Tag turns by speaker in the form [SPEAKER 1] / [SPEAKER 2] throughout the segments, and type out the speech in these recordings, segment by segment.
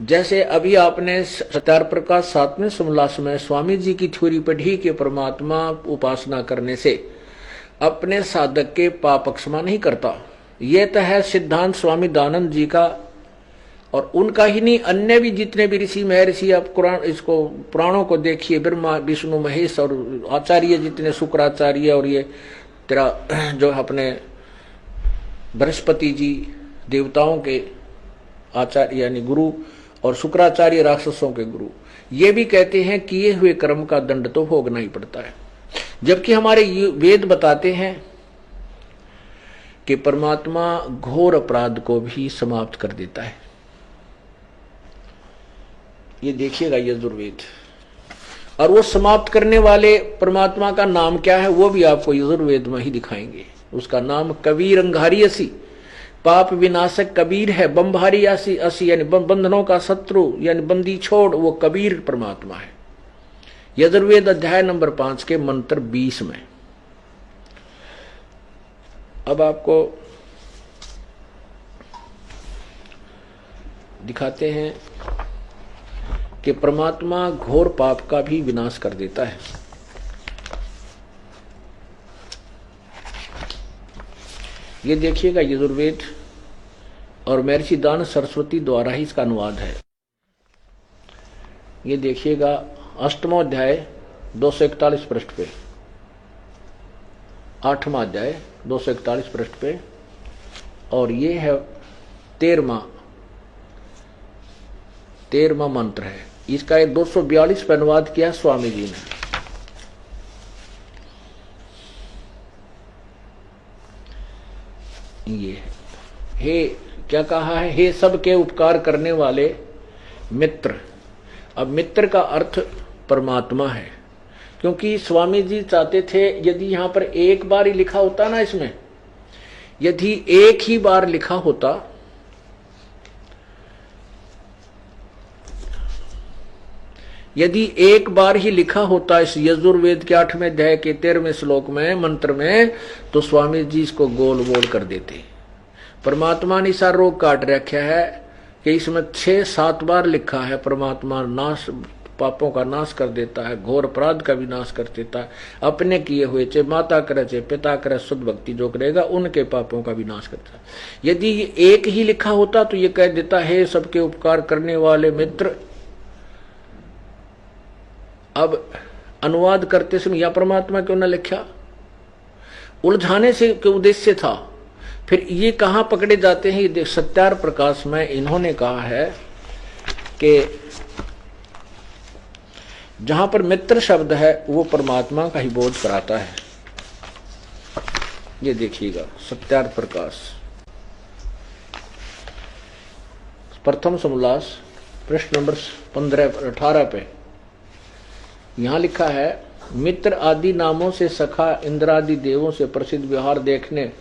[SPEAKER 1] जैसे अभी आपने सत्यार प्रकाश 7वें समोल्लास में स्वामी जी की थ्योरी पढ़ी कि परमात्मा उपासना करने से अपने साधक के पाप क्षमा नहीं करता। ये तो है सिद्धांत स्वामी दयानंद जी का, और उनका ही नहीं, अन्य भी जितने भी ऋषि महर्षि, आप कुरान इसको पुराणों को देखिए, ब्रह्मा विष्णु महेश और आचार्य जितने, शुक्राचार्य और ये तेरा जो अपने बृहस्पति जी देवताओं के आचार्य यानी गुरु, और शुक्राचार्य राक्षसों के गुरु, ये भी कहते हैं किए हुए कर्म का दंड तो भोगना ही पड़ता है। जबकि हमारे वेद बताते हैं कि परमात्मा घोर अपराध को भी समाप्त कर देता है। ये देखिएगा यजुर्वेद, और वो समाप्त करने वाले परमात्मा का नाम क्या है वो भी आपको यजुर्वेद में ही दिखाएंगे। उसका नाम कबीर अंगारियसी, पाप विनाशक कबीर है। बंभारी असी यानी बंधनों का शत्रु यानी बंदी छोड़, वो कबीर परमात्मा है। यजुर्वेद अध्याय नंबर 5 के मंत्र 20 में। अब आपको दिखाते हैं कि परमात्मा घोर पाप का भी विनाश कर देता है। ये देखिएगा यजुर्वेद, और महर्षि दान सरस्वती द्वारा ही इसका अनुवाद है। ये देखिएगा 8वां अध्याय 241 पृष्ठ पे, 8वां अध्याय 241 पृष्ठ पे, और ये है 13वां मंत्र है। इसका एक 242 पे अनुवाद किया स्वामी जी ने। ये हे क्या कहा है, हे सबके उपकार करने वाले मित्र। अब मित्र का अर्थ परमात्मा है, क्योंकि स्वामी जी चाहते थे यदि यहां पर एक बार ही लिखा होता ना, इसमें यदि एक ही बार लिखा होता, यदि एक बार ही लिखा होता इस यजुर्वेद के 8वें अध्याय के 13वें श्लोक में मंत्र में, तो स्वामी जी इसको गोल गोल कर देते। परमात्मा ने सारा रोग काट रखा है कि इसमें 6-7 बार लिखा है परमात्मा नाश, पापों का नाश कर देता है, घोर अपराध का विनाश कर देता है। अपने किए हुए चाहे माता करे चाहे पिता करे, शुद्ध भक्ति जो करेगा उनके पापों का विनाश करता है। यदि ये एक ही लिखा होता तो ये कह देता है सबके उपकार करने वाले मित्र। अब अनुवाद करते समय यह परमात्मा क्यों न लिखा, उलझाने से के उद्देश्य था। फिर ये कहां पकड़े जाते हैं, ये सत्यार प्रकाश में इन्होंने कहा है कि जहां पर मित्र शब्द है वो परमात्मा का ही बोध कराता है। ये देखिएगा सत्यार प्रकाश प्रथम समोल्लास पृष्ठ नंबर 15-18 पे यहां लिखा है, मित्र आदि नामों से सखा इंद्रादि देवों से प्रसिद्ध व्यवहार देखने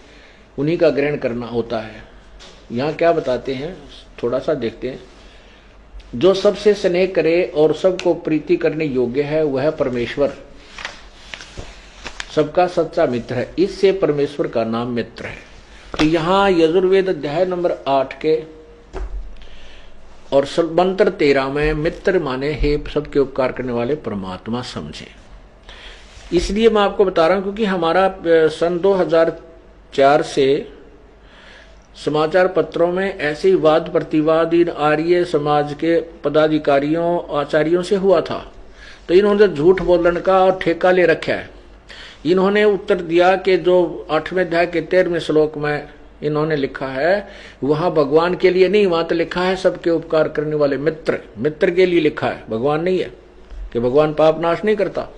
[SPEAKER 1] उन्हीं का ग्रहण करना होता है। यहां क्या बताते हैं थोड़ा सा देखते हैं। जो सबसे स्नेह करे और सबको प्रीति करने योग्य है वह परमेश्वर सबका सच्चा मित्र है। इससे परमेश्वर का नाम मित्र है। तो यहाँ यजुर्वेद अध्याय नंबर 8 के और मंत्र 13 में मित्र माने हे सबके उपकार करने वाले परमात्मा समझे। इसलिए मैं आपको बता रहा हूं क्योंकि हमारा सन 2004 से समाचार पत्रों में ऐसे ही वाद प्रतिवाद इन आर्य समाज के पदाधिकारियों आचार्यों से हुआ था। तो इन्होंने झूठ बोलने का और ठेका ले रखा है। इन्होंने उत्तर दिया कि जो 8वें अध्याय के 13वें श्लोक में इन्होंने लिखा है वहां भगवान के लिए नहीं, वहां तो लिखा है सबके उपकार करने वाले मित्र, मित्र के लिए लिखा है, भगवान नहीं है कि भगवान पाप नाश नहीं करता।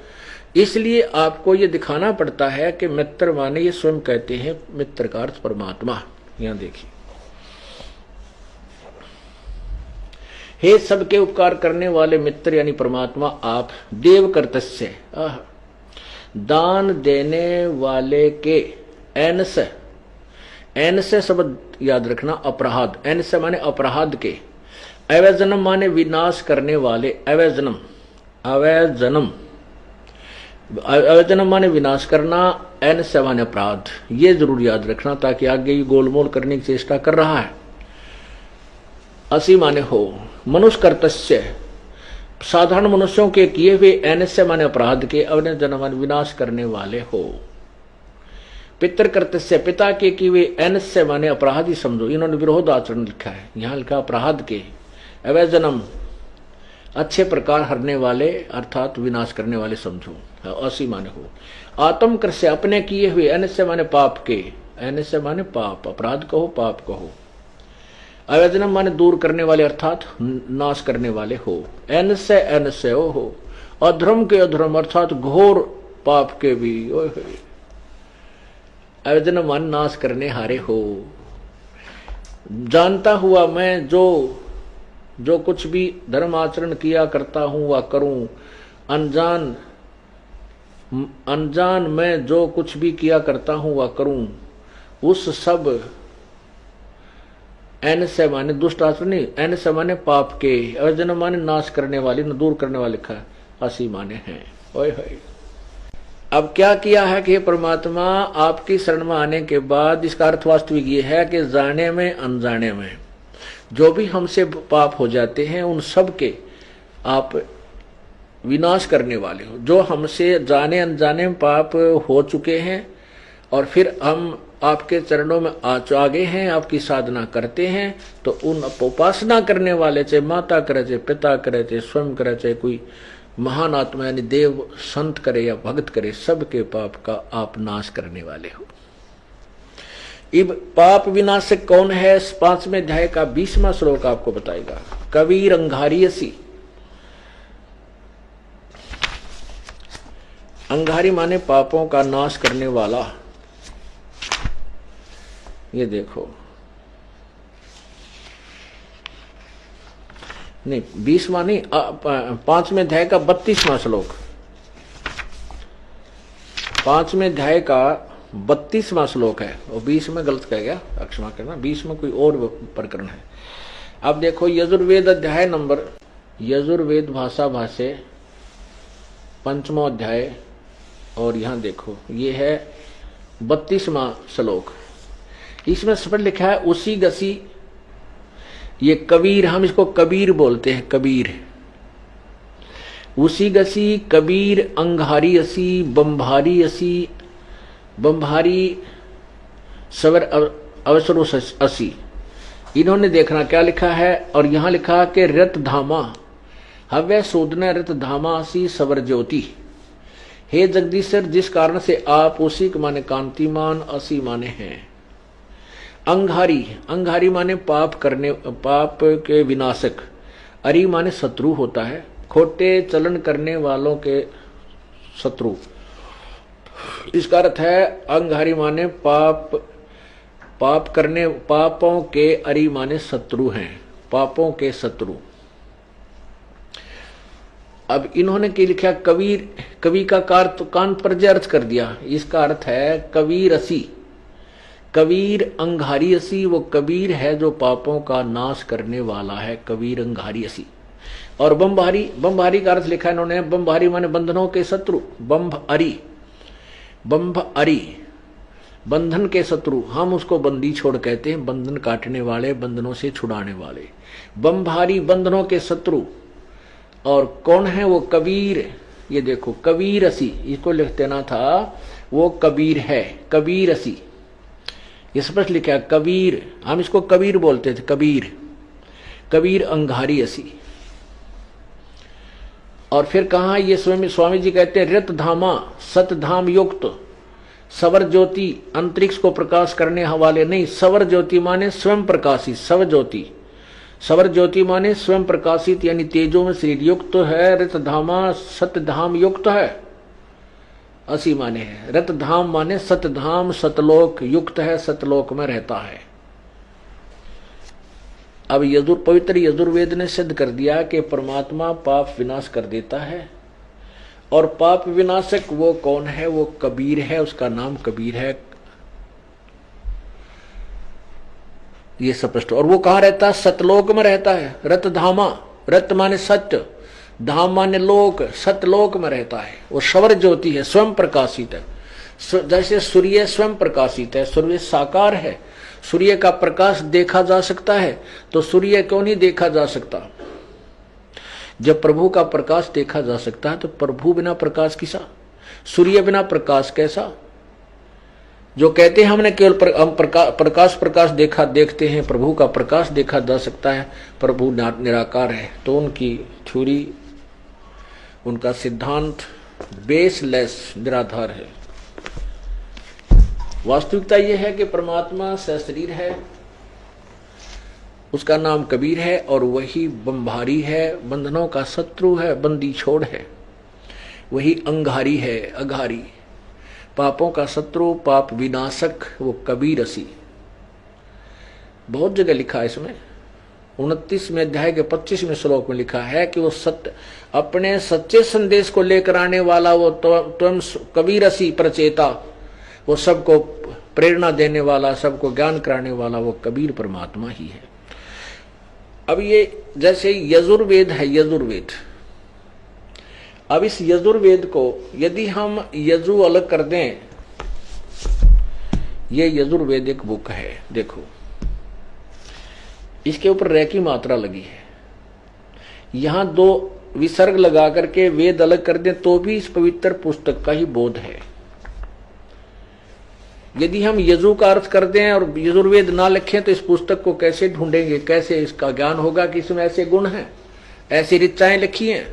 [SPEAKER 1] इसलिए आपको ये दिखाना पड़ता है कि मित्र माने ये स्वयं कहते हैं मित्र का अर्थ परमात्मा। यहां देखिए, हे सबके उपकार करने वाले मित्र यानी परमात्मा आप देव कर्तस्य दान देने वाले के एन से शब्द याद रखना, अपराध, एन से माने अपराध के, अवैजनम माने विनाश करने वाले, अवैजनम अवैजनम माने विनाश करना, एन से माने अपराध। ये जरूर याद रखना ताकि आगे ये गोलमोल करने की चेष्टा कर रहा है। असी माने हो। मनुष्य कर्तस्य, साधारण मनुष्यों के किए हुए ऐनस्य माने अपराध के, अवने जन्म विनाश करने वाले हो। पितर कर्तस्य, पिता के किए हुए ऐनस्य माने अपराध ही समझो। इन्होंने विरोध आचरण लिखा है, यहां लिखा अपराध के। अवै जन्म अच्छे प्रकार हरने वाले अर्थात विनाश करने वाले समझो। असी माने हो। आत्म कृष्य, अपने किए हुए, ऐनस्य माने पाप के, ऐनस्य माने पाप, अपराध कहो पाप कहो। अवैधनम माने दूर करने वाले अर्थात नाश करने वाले हो। ऐनस्य ऐनस्य हो। अधर्म के अधर्म अर्थात घोर पाप के भी। अवैधनम माने नाश करने हारे हो। जानता हुआ मैं जो कुछ भी धर्म आचरण किया करता हूं व करूं, अनजान मैं जो कुछ भी किया करता हूं व करूं, उस सब, एन से माने दुष्ट आचरण नहीं, एन से माने पाप के, अर्जन माने नाश करने वाले, न दूर करने वाले लिखा है, असी माने हैं। ओए होए। अब क्या किया है कि परमात्मा आपकी शरण में आने के बाद इसका अर्थ वास्तविक ये है कि जाने में अनजाने में जो भी हमसे पाप हो जाते हैं उन सब के आप विनाश करने वाले हो। जो हमसे जाने अनजाने में पाप हो चुके हैं और फिर हम आपके चरणों में आ गए हैं, आपकी साधना करते हैं, तो उन उपासना करने वाले, चाहे माता करे, चाहे पिता करे, चाहे स्वयं करे, चाहे कोई महान आत्मा यानी देव संत करे या भक्त करे, सबके पाप का आप नाश करने वाले हो। इब पाप विनाशक कौन है? 5वें अध्याय का 20वां श्लोक आपको बताएगा। कबीर अंगारियसी, अंगारी माने पापों का नाश करने वाला। ये देखो, नहीं 20वां नहीं, 5वें अध्याय का 32वां श्लोक, 5वें अध्याय का 32वां श्लोक है। और 20 में गलत कह गया, क्षमा करना, 20 में कोई और प्रकरण है। अब देखो यजुर्वेद अध्याय नंबर, यजुर्वेद भाषा भाष्य 5वां अध्याय, और यहां देखो ये है 32वां श्लोक। इसमें स्पष्ट लिखा है उसी गसी, ये कबीर, हम इसको कबीर बोलते हैं, कबीर। उसी गसी कबीर अंगारी असी बंभारी असी, बंभारी सवर अवसरो असी। इन्होंने देखना क्या लिखा है, और यहां लिखा कि रत धामा हव्य शोधना रत धामा असी सवर ज्योति। हे जगदीश्वर, जिस कारण से आप उसी के माने कांतिमान, असी माने हैं। अंगारी, अंगारी माने पाप करने, पाप के विनाशक। अरि माने शत्रु होता है, खोटे चलन करने वालों के शत्रु। इसका अर्थ है अंगारी माने पाप करने, पापों के, अरि माने शत्रु हैं, पापों के शत्रु। अब इन्होंने क्या लिखा? कबीर, कवि का कान पर अर्थ कर दिया। इसका अर्थ है कबीर असी, कबीर अंगारी असी, वो कबीर है जो पापों का नाश करने वाला है, कबीर अंगारी असी। और बंभारी, बंभारी का अर्थ लिखा इन्होंने, बंभारी माने बंधनों के शत्रु, बंभ अरी, बंभ अरी बंधन के शत्रु। हम उसको बंदी छोड़ कहते हैं, बंधन काटने वाले, बंधनों से छुड़ाने वाले। बंभारी बंधनों के शत्रु। और कौन है वो? कबीर। ये देखो कबीर असी, इसको लिख देना था, वो कबीर है, कबीर असी। ये स्पष्ट लिखा कबीर, हम इसको कबीर बोलते थे, कबीर, कबीर अंगारी असी। और फिर कहा ये स्वामी जी कहते हैं रत धामा सत धाम युक्त, सवर ज्योति, अंतरिक्ष को प्रकाश करने वाले नहीं, सवर ज्योति माने स्वयं प्रकाशित, सव ज्योति, सवर ज्योति माने स्वयं प्रकाशित यानी तेजो में शरीर युक्त है। रत धामा सत धाम युक्त है, असी माने है। रत धाम माने सतधाम, सतलोक युक्त है, सतलोक में रहता है। अब पवित्र यजुर्वेद ने सिद्ध कर दिया कि परमात्मा पाप विनाश कर देता है। और पाप विनाशक वो कौन है? वो कबीर है, उसका नाम कबीर है। ये स्पष्ट। और वो कहाँ रहता है? सतलोक में रहता है। रत धामा, रत माने सत्य, धाम माने लोक, सतलोक में रहता है। वो सवर ज्योति है, स्वयं प्रकाशित है। जैसे सूर्य स्वयं प्रकाशित है, सूर्य साकार है, सूर्य का प्रकाश देखा जा सकता है तो सूर्य क्यों नहीं देखा जा सकता? जब प्रभु का प्रकाश देखा जा सकता है तो प्रभु बिना प्रकाश किसा, सूर्य बिना प्रकाश कैसा? जो कहते हैं हमने केवल प्रकाश देखते हैं, प्रभु का प्रकाश देखा जा सकता है, प्रभु निराकार है, तो उनकी थ्योरी, उनका सिद्धांत बेसलेस, निराधार है। वास्तविकता यह है कि परमात्मा सशरीर है, उसका नाम कबीर है और वही बंभारी है, बंधनों का शत्रु है, बंदी छोड़ है। वही अंगारी है, अघारी, पापों का शत्रु, पाप विनाशक, वो कबीर असी। बहुत जगह लिखा है इसमें, 29वें अध्याय के 25वें श्लोक में लिखा है कि वो सत्य, अपने सच्चे संदेश को लेकर आने वाला वो स्वयं कबीर असी प्रचेता, वो सबको प्रेरणा देने वाला, सबको ज्ञान कराने वाला वो कबीर परमात्मा ही है। अब ये जैसे यजुर्वेद है, यजुर्वेद, अब इस यजुर्वेद को यदि हम यजु अलग कर दें, ये यजुर्वेद एक बुक है, देखो इसके ऊपर रे की मात्रा लगी है, यहां 2 विसर्ग लगा करके वेद अलग कर दें तो भी इस पवित्र पुस्तक का ही बोध है। यदि हम यजु का अर्थ कर दें और यजुर्वेद ना लिखें तो इस पुस्तक को कैसे ढूंढेंगे, कैसे इसका ज्ञान होगा कि इसमें ऐसे गुण हैं, ऐसी ऋचाएं लिखी हैं?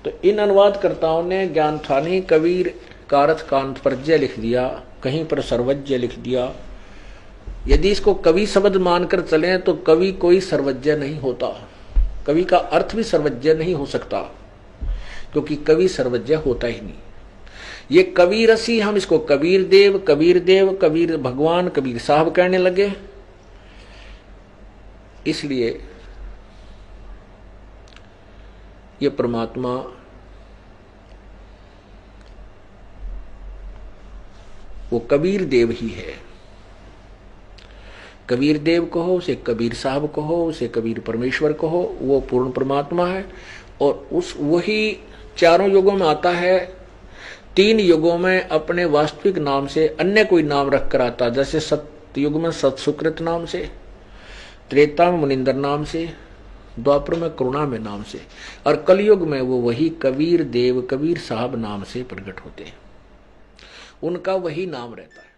[SPEAKER 1] तो इन अनुवादकर्ताओं ने ज्ञान था नहीं, कबीर का अर्थ कांतप्रज्ञ लिख दिया, कहीं पर सर्वज्ञ लिख दिया। यदि इसको कवि शब्द मानकर चलें तो कवि कोई सर्वज्ञ नहीं होता, कवि का अर्थ भी सर्वज्ञ नहीं हो सकता, क्योंकि कवि सर्वज्ञ होता ही नहीं। ये कबीर रसी, हम इसको कबीर देव, कबीर भगवान, कबीर साहब कहने लगे। इसलिए ये परमात्मा वो कबीर देव ही है। कबीर देव कहो, उसे कबीर साहब कहो, उसे कबीर परमेश्वर कहो, वो पूर्ण परमात्मा है। और उस वही चारों युगों में आता है, 3 युगों में अपने वास्तविक नाम से अन्य कोई नाम रख कर आता, जैसे सतयुग में सतसुकृत नाम से, त्रेता में मुनिंदर नाम से, द्वापर में करुणा में नाम से, और कलयुग में वो वही कबीर देव, कबीर साहब नाम से प्रकट होते हैं, उनका वही नाम रहता है।